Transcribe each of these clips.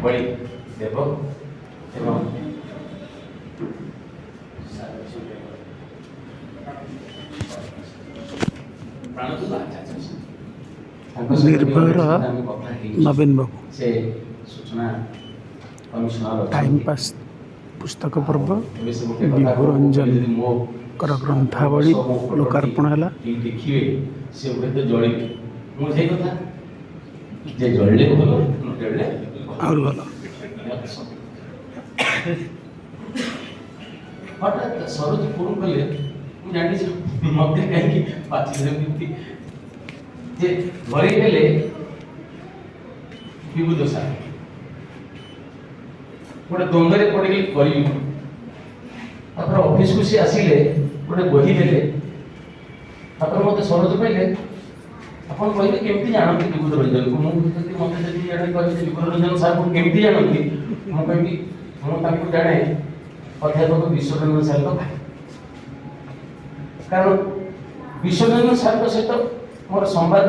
ବଳି ଦେବ ଏବଂ ନିର୍ଭୟର ନବୀନ ବାବୁ ସେ ସୂଚନା କମିଶନର ଟାଇମ୍ ପାସ୍ ପୁସ୍ତକ ପର୍ବ ବିଭୁରଞ୍ଜନଙ୍କର ଗ୍ରନ୍ଥାବଳୀ ଲୋକାର୍ପଣ ହେଲା। ଦେଖିବେ ସେ ହୁଏତ ଜଳିବେ। ମୁଁ ସେଇ କଥା ଯେ ଜଳିଲେ ଭଲ ନ ଜଳିଲେ ଆହୁରି ଭଲ। ହଠାତ୍ ସରୋଜ ଫୋନ୍ କଲେ ମୁଁ ଜାଣିଛି ମୋତେ କାହିଁକି ପାଚିଛନ୍ତି ଯେ ଘରେ ହେଲେ ବିଭୁଦ ସାର୍ ଗୋଟେ ଦ୍ୱନ୍ଦ୍ୱରେ ପଡ଼ିକି କରିବି। ତାପରେ ଅଫିସକୁ ସେ ଆସିଲେ ଗୋଟେ ବହି ଦେଲେ। ତାପରେ ମୋତେ ସରୋଜ କହିଲେ ଆପଣ କହିଲେ କେମିତି ଜାଣନ୍ତି ବିଭୁଦ ରଞ୍ଜନକୁ? ମୁଁ ଯଦି ମୋତେ ଯଦି ଜଣେ କହିବେ ବିଭୁଦ ରଞ୍ଜନ ସାର୍ଙ୍କୁ କେମିତି ଜାଣନ୍ତି, ମୁଁ କହିବି ମୁଁ ତାଙ୍କୁ ଜାଣେ ଅଧ୍ୟାପକ ବିଶ୍ୱରଞ୍ଜନ ସାର୍ଙ୍କ ଭାଇ। କାରଣ ବିଶ୍ୱରଞ୍ଜନ ସାର୍ଙ୍କ ସହିତ ମୋର ସମ୍ବାଦ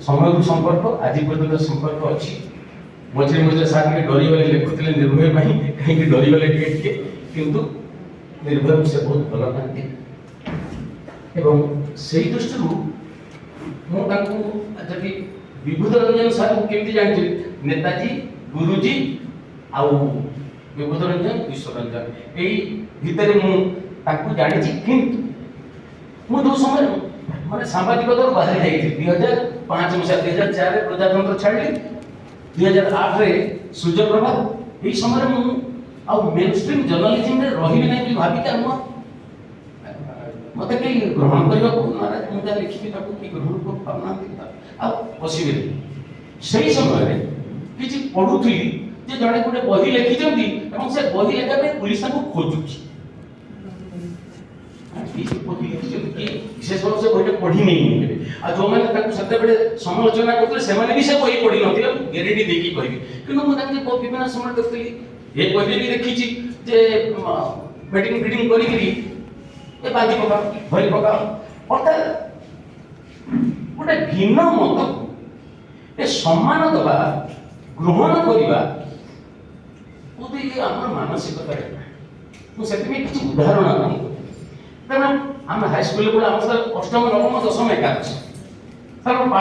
ସମୟରୁ ସମ୍ପର୍କ ଆଜି ପର୍ଯ୍ୟନ୍ତ ସମ୍ପର୍କ ଅଛି। ମଝିରେ ମଝିରେ ସାର୍ ଟିକେ ଡରିଗଲେ, ଲେଖୁଥିଲେ ନିର୍ଭୟ ପାଇଁ, କାହିଁକି ଡରିଗଲେ ଟିକେ କିନ୍ତୁ ନିର୍ଭୟକୁ ସେ ବହୁତ ଭଲ ପାଆନ୍ତି। ଏବଂ ସେଇ ଦୃଷ୍ଟିରୁ ମୁଁ ତାଙ୍କୁ ଯଦି ବିଭୁଦ ରଞ୍ଜନ ସାର୍ଙ୍କୁ କେମିତି ଜାଣିଛି, ନେତାଜୀ, ଗୁରୁଜୀ ଆଉ ବିଭୁଦ ରଞ୍ଜନ, ବିଶ୍ୱରଞ୍ଜନ ଏଇ ଭିତରେ ମୁଁ ତାଙ୍କୁ ଜାଣିଛି। କିନ୍ତୁ ମୁଁ ଯେଉଁ ସମୟରେ ମାନେ ସାମ୍ବାଦିକତାରୁ ବାହାରି ଯାଇଥିଲି 2005 ମସିହା, 2004ରେ ପ୍ରଜାତନ୍ତ୍ର ଛାଡ଼ିଲି, 2008ରେ ସୂର୍ଯ୍ୟପ୍ରଭା, ଏଇ ସମୟରେ ମୁଁ ଆଉ ମେନ୍ ଷ୍ଟ୍ରିମ୍ ଜର୍ଣ୍ଣାଲିଜିମରେ ରହିବି ନାହିଁ ବୋଲି ଭାବିକି ମୋତେ କେହି ଗ୍ରହଣ କରିବାକୁ ନାରାଜ, ମୁଁ ଯାହା ଲେଖିବି ତାକୁ କେହି ଗ୍ରହଣ ପାଉନାହାନ୍ତି ଆଉ ପଶିବେନି। ସେଇ ସମୟରେ କିଛି ପଢ଼ୁଥିଲି ଯେ ଜଣେ ଗୋଟେ ବହି ଲେଖିଛନ୍ତି ଏବଂ ସେ ବହି ଲେଖିବା ପାଇଁ ପୁଲିସ ତାଙ୍କୁ ଖୋଜୁଛି। ବିଶେଷ ଭାବରେ ସେ ବହିଟା ପଢ଼ି ନେଇନି ଆଉ ଯେଉଁମାନେ ତାକୁ ସେତେବେଳେ ସମାଲୋଚନା କରୁଥିଲେ ସେମାନେ ବି ସେ ବହି ପଢ଼ି ନଥିଲେ, ଗ୍ୟାରେଣ୍ଟି ଦେଇକି କହିବି। କିନ୍ତୁ ମୁଁ ତାଙ୍କୁ ବିଭିନ୍ନ ସମୟ ଦେଖୁଥିଲି, ଏ ବହିରେ ବି ଦେଖିଛି ଯେ ମିଟିଂ ଫିଟିଂ କରିକିରି ଏ ବାନ୍ଧି ପକାଅ, ଭରି ପକାଅ, ଅର୍ଥାତ୍ ଗୋଟେ ଭିନ୍ନ ମତକୁ ଏ ସମ୍ମାନ ଦେବା, ଗ୍ରହଣ କରିବା ବୋଧେ ଆମର ମାନସିକତାରେ। ମୁଁ ସେଥିପାଇଁ କିଛି ଉଦାହରଣ ଆପଣଙ୍କୁ କାରଣ ଆମେ ହାଇସ୍କୁଲରେ ଆମ ଅଷ୍ଟମ, ନବମ, ଦଶମ ଏକାଦଶ